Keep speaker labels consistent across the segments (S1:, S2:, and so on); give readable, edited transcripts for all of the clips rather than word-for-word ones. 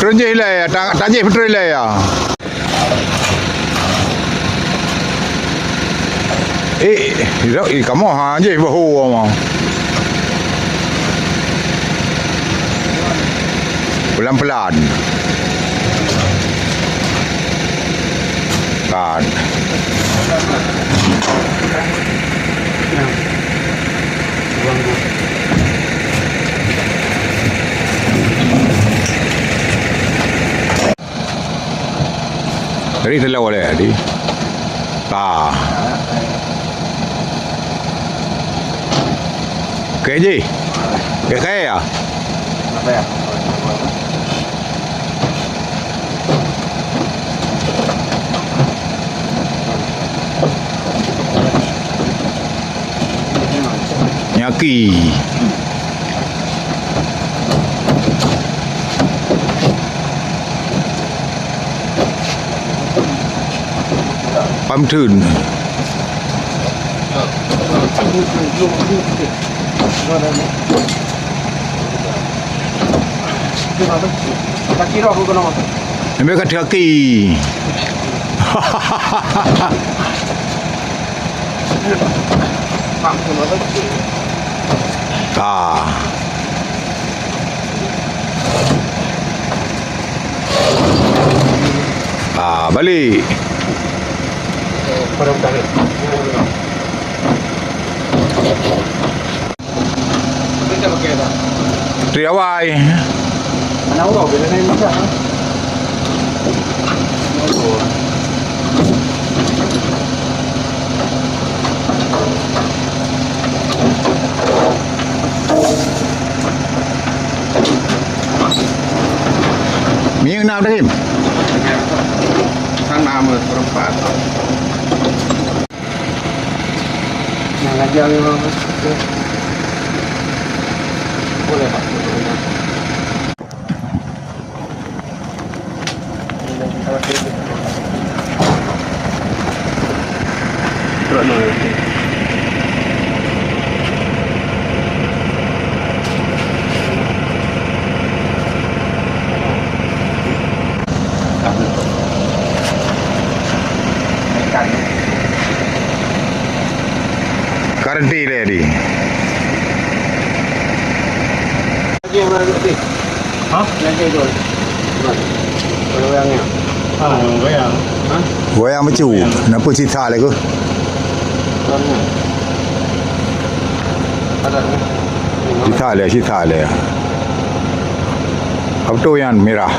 S1: Turun je hilai ya, tak je petrol hilai ya. Kamu je bahu mau. Pelan-pelan. Kan. Dari telah boleh di. Kayak je. Kayak ya.
S2: Apa ya?
S1: Nyaki. Pam thun. Ambil kat kaki. Balik. Triawai.
S2: Mana orang bila naik macam
S1: Miếng nào đây?
S2: Sang Nam rồi perempat. Nah, ngajar memang boleh Pak.
S1: Karanti le di.
S2: Lagi mana lagi? Hah? Lagi dulu. Wayangnya. Wayang. Hah?
S1: Wayang macam kenapa cerita lagi ke?
S2: Ada.
S1: Cerita le. Apa tu yang merah?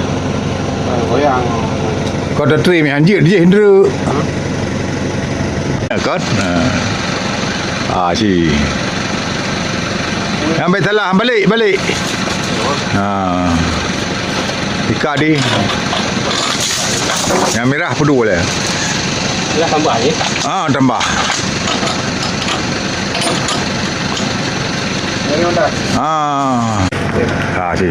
S2: Wayang.
S1: Kau dah terima anjir dia Hendra. Kan? Si. Ambil telah, balik. Ikat di. Yang merah perlu boleh.
S2: Dah tambah ni.
S1: Tambah.
S2: Yang mana?
S1: Si.